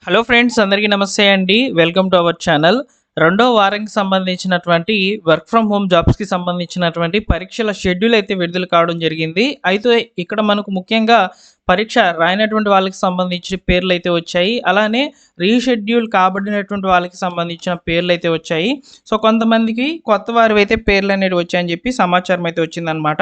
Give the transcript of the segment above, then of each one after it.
Hello friends, అందరికీ నమస్తే అండి. Welcome to our channel. రెండో వారానికి సంబంధించినటువంటి వర్క్ ఫ్రమ్ హోమ్ జాబ్స్‌కి సంబంధించినటువంటి పరీక్షల షెడ్యూల్ అయితే విడుదల కావడం జరిగింది. అయితే ఇక్కడ మనకు ముఖ్యంగా పరీక్ష రాయనటువంటి వాళ్ళకి సంబంధించి పేర్లయితే వచ్చాయి. అలానే రీషెడ్యూల్ కాబడినటువంటి వాళ్ళకి సంబంధించిన పేర్లయితే వచ్చాయి. సో, కొంతమందికి కొత్త వారివైతే పేర్లనేవి వచ్చాయని చెప్పి సమాచారం అయితే వచ్చిందనమాట.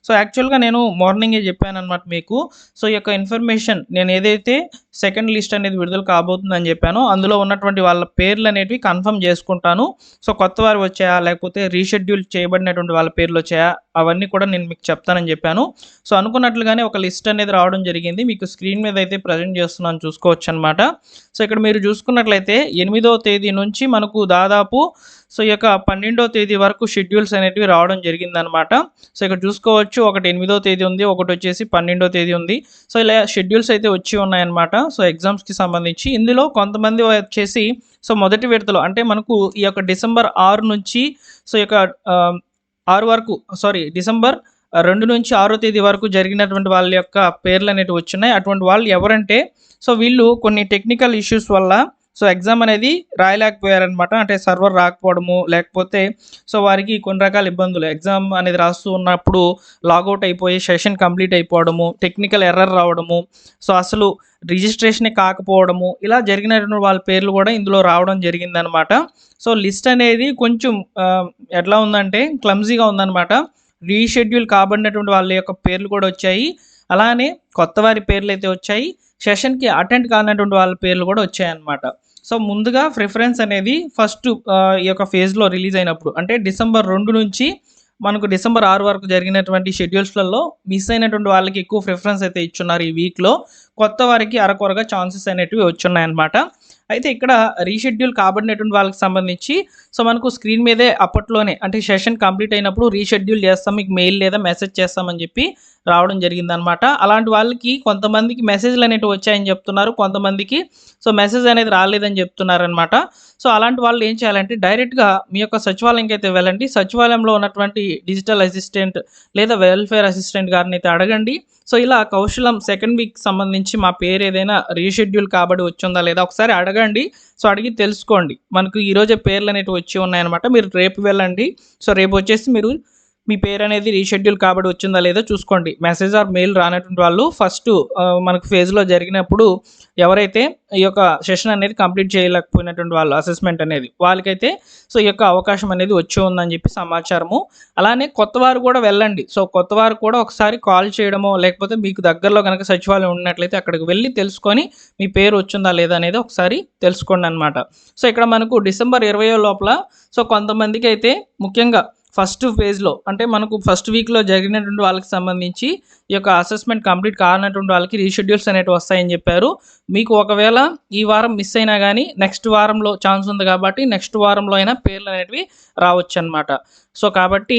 సో, యాక్చువల్‌గా నేను మార్నింగే చెప్పాననమాట మీకు. సో, ఈ యొక్క ఇన్ఫర్మేషన్ నేను ఏదైతే సెకండ్ లిస్ట్ అనేది విడుదల కాబోతుందని చెప్పానో, అందులో ఉన్నటువంటి వాళ్ళ పేర్లనేటివి కన్ఫర్మ్ చేసుకుంటాను. సో, కొత్త వారు వచ్చాయా? లేకపోతే రీషెడ్యూల్ చేయబడినటువంటి వాళ్ళ పేర్లొచ్చాయా? అవన్నీ కూడా నేను మీకు చెప్తానని చెప్పాను. సో, అనుకున్నట్లుగానే ఒక లిస్ట్ అనేది రావడం జరిగింది. మీకు స్క్రీన్ మీద అయితే ప్రెజెంట్ చేస్తున్నాను, చూసుకోవచ్చనమాట. సో, ఇక్కడ మీరు చూసుకున్నట్లయితే 8వ తేదీ నుంచి మనకు దాదాపు సో, ఈ యొక్క 12వ తేదీ వరకు షెడ్యూల్స్ అనేటివి రావడం జరిగిందనమాట. సో, ఇక్కడ చూసుకోవచ్చు, ఒకటి 8వ తేదీ ఉంది, ఒకటొచ్చేసి 12వ తేదీ ఉంది. సో, ఇలా షెడ్యూల్స్ అయితే వచ్చి ఉన్నాయన్నమాట. సో, ఎగ్జామ్స్‌కి సంబంధించి ఇందులో కొంతమంది వచ్చేసి సో, మొదటి విడతలో అంటే మనకు ఈ యొక్క డిసెంబర్ 6 నుంచి సో, ఈ యొక్క 6 వరకు డిసెంబర్ 2 నుంచి 6 తేదీ వరకు జరిగినటువంటి వాళ్ళ యొక్క పేర్లనేటివి వచ్చున్నాయి. అటువంటి వాళ్ళు ఎవరంటే సో, వీళ్ళు కొన్ని టెక్నికల్ ఇష్యూస్ వల్ల సో, ఎగ్జామ్ అనేది రాయలేకపోయారనమాట. అంటే సర్వర్ రాకపోవడము, లేకపోతే సో, వారికి కొన్ని రకాల ఇబ్బందులు ఎగ్జామ్ అనేది రాస్తూ ఉన్నప్పుడు లాగౌట్ అయిపోయి సెషన్ కంప్లీట్ అయిపోవడము, టెక్నికల్ ఎర్రర్ రావడము, సో, అసలు రిజిస్ట్రేషనే కాకపోవడము, ఇలా జరిగినటువంటి వాళ్ళ పేర్లు కూడా ఇందులో రావడం జరిగిందనమాట. సో, లిస్ట్ అనేది కొంచెం ఎట్లా ఉందంటే క్లమ్జీగా ఉందనమాట. రీషెడ్యూల్ కాబడినటువంటి వాళ్ళ యొక్క పేర్లు కూడా వచ్చాయి. అలానే కొత్త వారి పేర్లయితే వచ్చాయి. సెషన్‌కి అటెండ్ కానటువంటి వాళ్ళ పేర్లు కూడా వచ్చాయన్నమాట. సో, ముందుగా ప్రిఫరెన్స్ అనేది ఫస్ట్ ఈ యొక్క ఫేజ్‌లో రిలీజ్ అయినప్పుడు అంటే డిసెంబర్ 2 నుంచి మనకు డిసెంబర్ 6 వరకు జరిగినటువంటి షెడ్యూల్స్‌లలో మిస్ అయినటువంటి వాళ్ళకి ఎక్కువ ప్రిఫరెన్స్ అయితే ఇచ్చున్నారు ఈ వీక్‌లో. కొత్త వారికి అరకొరగా ఛాన్సెస్ అనేటివి వచ్చున్నాయన్నమాట. అయితే ఇక్కడ రీషెడ్యూల్ కాబడినటువంటి వాళ్ళకి సంబంధించి సో, మనకు స్క్రీన్ మీదే అప్పట్లోనే అంటే సెషన్ కంప్లీట్ అయినప్పుడు రీషెడ్యూల్ చేస్తాం, మీకు మెయిల్ లేదా మెసేజ్ చేస్తామని చెప్పి రావడం జరిగిందనమాట. అలాంటి వాళ్ళకి కొంతమందికి మెసేజ్‌లు అనేటివి వచ్చాయని చెప్తున్నారు. కొంతమందికి సో, మెసేజ్ అనేది రాలేదని చెప్తున్నారనమాట. సో, అలాంటి వాళ్ళు ఏం చేయాలంటే డైరెక్ట్‌గా మీ యొక్క సచివాలయంకి అయితే వెళ్ళండి. సచివాలయంలో ఉన్నటువంటి డిజిటల్ అసిస్టెంట్ లేదా వెల్ఫేర్ అసిస్టెంట్ గారిని అయితే అడగండి. సో, ఇలా కౌశలం సెకండ్ వీక్ సంబంధించి మా పేరు ఏదైనా రీషెడ్యూల్ కాబడి వచ్చిందా లేదా ఒకసారి అడగండి. సో, అడిగి తెలుసుకోండి. మనకు ఈరోజే పేర్లు అనేటివి వచ్చి ఉన్నాయన్నమాట. మీరు రేపు వెళ్ళండి. సో, రేపు వచ్చేసి మీరు మీ పేరు అనేది రీషెడ్యూల్ కాబడి వచ్చిందా లేదో చూసుకోండి. మెసేజ్ ఆర్ మెయిల్ రానటువంటి వాళ్ళు ఫస్ట్ మనకు ఫేజ్‌లో జరిగినప్పుడు ఎవరైతే ఈ యొక్క సెషన్ అనేది కంప్లీట్ చేయలేకపోయినటువంటి వాళ్ళు అసెస్మెంట్ అనేది వాళ్ళకైతే సో, ఈ యొక్క అవకాశం అనేది వచ్చి ఉందని చెప్పి సమాచారము. అలానే కొత్తవారు కూడా వెళ్ళండి. సో, కొత్తవారు కూడా ఒకసారి కాల్ చేయడమో లేకపోతే మీకు దగ్గరలో గనక సచివాలయం ఉన్నట్లయితే అక్కడికి వెళ్లి తెలుసుకొని మీ పేరు వచ్చిందా లేదా అనేది ఒకసారి తెలుసుకోండనమాట. సో, ఇక్కడ మనకు డిసెంబర్ 20 లోపల సో, కొంతమందికైతే ముఖ్యంగా ఫస్ట్ ఫేజ్‌లో అంటే మనకు ఫస్ట్ వీక్‌లో జరిగినటువంటి వాళ్ళకి సంబంధించి ఈ యొక్క అసెస్మెంట్ కంప్లీట్ కానటువంటి వాళ్ళకి రీషెడ్యూల్స్ అనేటివి వస్తాయని చెప్పారు. మీకు ఒకవేళ ఈ వారం మిస్ అయినా గానీ నెక్స్ట్ వారంలో ఛాన్స్ ఉంది కాబట్టి నెక్స్ట్ వారంలో అయినా పేర్లు అనేటివి రావచ్చనమాట. సో, కాబట్టి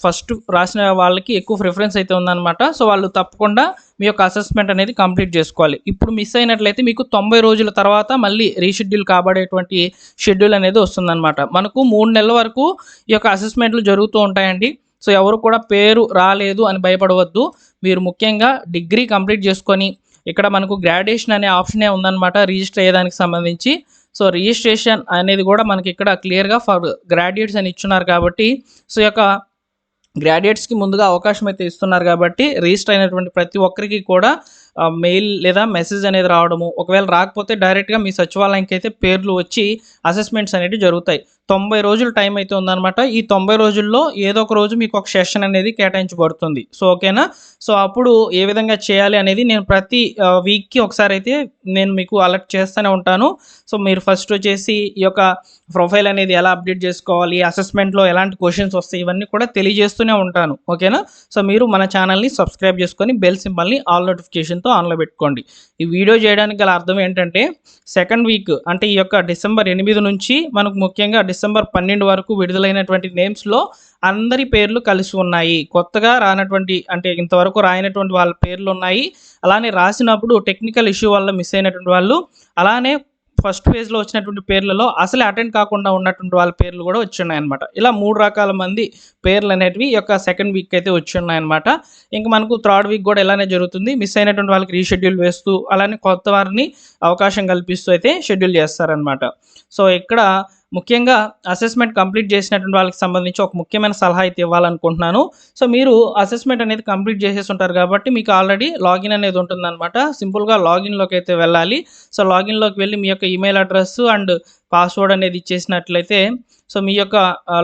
ఫస్ట్ రాసిన వాళ్ళకి ఎక్కువ ప్రిఫరెన్స్ అయితే ఉందనమాట. సో, వాళ్ళు తప్పకుండా మీ యొక్క అసెస్మెంట్ అనేది కంప్లీట్ చేసుకోవాలి. ఇప్పుడు మిస్ అయినట్లయితే మీకు 90 రోజుల తర్వాత మళ్ళీ రీషెడ్యూల్ కాబడేటువంటి షెడ్యూల్ అనేది వస్తుందనమాట. మనకు 3 నెలల వరకు ఈ యొక్క అసెస్మెంట్లు జరుగుతూ ఉంటాయండి. సో, ఎవరు కూడా పేరు రాలేదు అని భయపడవద్దు. మీరు ముఖ్యంగా డిగ్రీ కంప్లీట్ చేసుకొని ఇక్కడ మనకు గ్రాడ్యుయేషన్ అనే ఆప్షనే ఉందనమాట రిజిస్టర్ అయ్యేదానికి సంబంధించి. సో, రిజిస్ట్రేషన్ అనేది కూడా మనకి ఇక్కడ క్లియర్‌గా ఫర్ గ్రాడ్యుయేట్స్ అని ఇచ్చున్నారు కాబట్టి సో, ఈ యొక్క గ్రాడ్యుయేట్స్‌కి ముందుగా అవకాశం అయితే ఇస్తున్నారు కాబట్టి రిజిస్టర్ అయినటువంటి ప్రతి ఒక్కరికి కూడా మెయిల్ లేదా మెసేజ్ అనేది రావడము. ఒకవేళ రాకపోతే డైరెక్ట్‌గా మీ సచివాలయానికి అయితే పేర్లు వచ్చి అసెస్మెంట్స్ అనేటివి జరుగుతాయి. 90 రోజులు టైం అయితే ఉందనమాట. ఈ 90 రోజుల్లో ఏదో ఒక రోజు మీకు ఒక సెషన్ అనేది కేటాయించబడుతుంది. సో, ఓకేనా? సో, అప్పుడు ఏ విధంగా చేయాలి అనేది నేను ప్రతి వీక్‌కి ఒకసారి అయితే నేను మీకు అలర్ట్ చేస్తూనే ఉంటాను. సో, మీరు ఫస్ట్ వచ్చేసి ఈ యొక్క ప్రొఫైల్ అనేది ఎలా అప్డేట్ చేసుకోవాలి, అసెస్మెంట్‌లో ఎలాంటి క్వెషన్స్ వస్తాయి, ఇవన్నీ కూడా తెలియజేస్తూనే ఉంటాను. ఓకేనా? సో, మీరు మన ఛానల్‌ని సబ్స్క్రైబ్ చేసుకొని బెల్ సింబల్‌ని ఆల్ నోటిఫికేషన్‌తో ఆన్‌లో పెట్టుకోండి. ఈ వీడియో చేయడానికి గల అర్థం ఏంటంటే సెకండ్ వీక్ అంటే ఈ యొక్క డిసెంబర్ 8 నుంచి మనకు ముఖ్యంగా డిసెంబర్ 12 వరకు విడుదలైనటువంటి నేమ్స్‌లో అందరి పేర్లు కలిసి ఉన్నాయి. కొత్తగా రానటువంటి అంటే ఇంతవరకు రాయనటువంటి వాళ్ళ పేర్లున్నాయి. అలానే రాసినప్పుడు టెక్నికల్ ఇష్యూ వల్ల మిస్ అయినటువంటి వాళ్ళు, అలానే ఫస్ట్ ఫేజ్లో వచ్చినటువంటి పేర్లలో అసలే అటెండ్ కాకుండా ఉన్నటువంటి వాళ్ళ పేర్లు కూడా వచ్చి ఉన్నాయన్నమాట. ఇలా 3 రకాల మంది పేర్లు అనేటివి ఈ యొక్క సెకండ్ వీక్ అయితే వచ్చి ఉన్నాయన్నమాట. ఇంకా మనకు థర్డ్ వీక్ కూడా ఇలానే జరుగుతుంది. మిస్ అయినటువంటి వాళ్ళకి రీషెడ్యూల్ వేస్తూ అలానే కొత్త వారిని అవకాశం కల్పిస్తూ అయితే షెడ్యూల్ చేస్తారనమాట. సో ఇక్కడ ముఖ్యంగా అసెస్మెంట్ కంప్లీట్ చేసినటువంటి వాళ్ళకి సంబంధించి ఒక ముఖ్యమైన సలహా అయితే ఇవ్వాలనుకుంటున్నాను. సో మీరు అసెస్మెంట్ అనేది కంప్లీట్ చేసేసి ఉంటారు కాబట్టి మీకు ఆల్రెడీ లాగిన్ అనేది ఉంటుందన్నమాట. సింపుల్గా లాగిన్లోకి అయితే వెళ్ళాలి. సో లాగిన్లోకి వెళ్ళి మీ యొక్క ఈమెయిల్ అడ్రస్ అండ్ పాస్వర్డ్ అనేది ఇచ్చేసినట్లయితే సో మీ యొక్క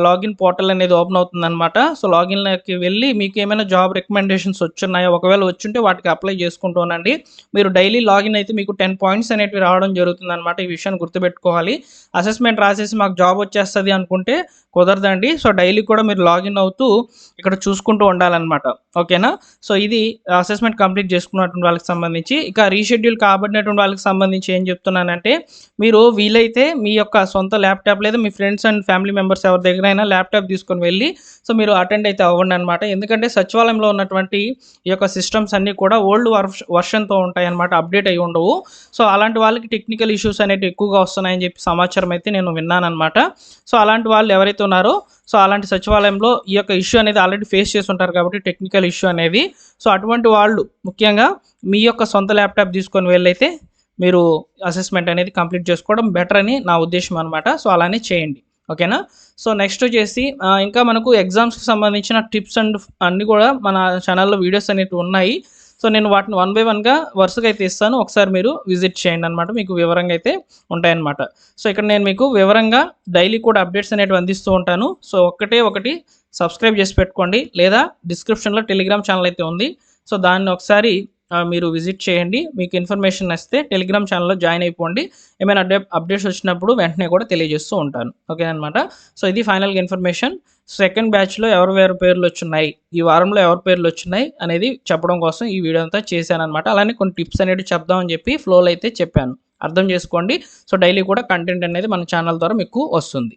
లాగిన్ పోర్టల్ అనేది ఓపెన్ అవుతుందన్నమాట. సో లాగిన్లోకి వెళ్ళి మీకు ఏమైనా జాబ్ రికమెండేషన్స్ వచ్చున్నాయో, ఒకవేళ వచ్చుంటే వాటికి అప్లై చేసుకుంటూ ఉండండి. మీరు డైలీ లాగిన్ అయితే మీకు 10 పాయింట్స్ అనేవి రావడం జరుగుతుందన్నమాట. ఈ విషయాన్ని గుర్తుపెట్టుకోవాలి. అసెస్మెంట్ రాసేసి మాకు జాబ్ వచ్చేస్తుంది అనుకుంటే కుదరదండి. సో డైలీ కూడా మీరు లాగిన్ అవుతూ ఇక్కడ చూసుకుంటూ ఉండాలన్నమాట. ఓకేనా? సో ఇది అసెస్మెంట్ కంప్లీట్ చేసుకున్నటువంటి వాళ్ళకి సంబంధించి. ఇక రీషెడ్యూల్ కాబడినటువంటి వాళ్ళకి సంబంధించి ఏం చెప్తున్నానంటే, మీరు వీలైతే మీ యొక్క సొంత ల్యాప్టాప్ లేదా మీ ఫ్రెండ్స్ అండ్ ఫ్యామిలీ మెంబర్స్ ఎవరి దగ్గరైనా ల్యాప్టాప్ తీసుకొని వెళ్ళి సో మీరు అటెండ్ అయితే అవ్వండి అనమాట. ఎందుకంటే సచివాలయంలో ఉన్నటువంటి ఈ యొక్క సిస్టమ్స్ అన్నీ కూడా ఓల్డ్ వర్షన్తో ఉంటాయి అనమాట, అప్డేట్ అయ్యి ఉండవు. సో అలాంటి వాళ్ళకి టెక్నికల్ ఇష్యూస్ అనేవి ఎక్కువగా వస్తున్నాయని చెప్పి సమాచారం అయితే నేను విన్నాను అనమాట. సో అలాంటి వాళ్ళు ఎవరైతే ఉన్నారో సో అలాంటి సచివాలయంలో ఈ యొక్క ఇష్యూ అనేది ఆల్రెడీ ఫేస్ చేసి ఉంటారు కాబట్టి టెక్నికల్ ఇష్యూ అనేది. సో అటువంటి వాళ్ళు ముఖ్యంగా మీ యొక్క సొంత ల్యాప్టాప్ తీసుకొని వెళ్ళైతే మీరు అసెస్మెంట్ అనేది కంప్లీట్ చేసుకోవడం బెటర్ అని నా ఉద్దేశం అనమాట. సో అలానే చేయండి. ఓకేనా? సో నెక్స్ట్ వచ్చేసి ఇంకా మనకు ఎగ్జామ్స్కి సంబంధించిన టిప్స్ అండ్ అన్నీ కూడా మన ఛానల్లో వీడియోస్ అనేవి ఉన్నాయి. సో నేను వాటిని 1 బై 1గా వరుసగా అయితే ఇస్తాను. ఒకసారి మీరు విజిట్ చేయండి అనమాట. మీకు వివరంగా అయితే ఉంటాయన్నమాట. సో ఇక్కడ నేను మీకు వివరంగా డైలీ కూడా అప్డేట్స్ అనేవి అందిస్తూ ఉంటాను. సో ఒకటి సబ్స్క్రైబ్ చేసి పెట్టుకోండి, లేదా డిస్క్రిప్షన్లో టెలిగ్రామ్ ఛానల్ అయితే ఉంది. సో దాన్ని ఒకసారి మీరు విజిట్ చేయండి. మీకు ఇన్ఫర్మేషన్ వస్తే టెలిగ్రామ్ ఛానల్లో జాయిన్ అయిపోండి. ఏమైనా అప్డేట్స్ వచ్చినప్పుడు వెంటనే కూడా తెలియజేస్తూ ఉంటాను. ఓకే అనమాట. సో ఇది ఫైనల్గా ఇన్ఫర్మేషన్. సెకండ్ బ్యాచ్లో ఎవరు పేర్లు వచ్చున్నాయి, ఈ వారంలో ఎవరి పేర్లు వచ్చున్నాయి అనేది చెప్పడం కోసం ఈ వీడియో అంతా చేశాను అనమాట. అలానే కొన్ని టిప్స్ అనేవి చెప్దామని చెప్పి ఫ్లోలో అయితే చెప్పాను. అర్థం చేసుకోండి. సో డైలీ కూడా కంటెంట్ అనేది మన ఛానల్ ద్వారా మీకు వస్తుంది.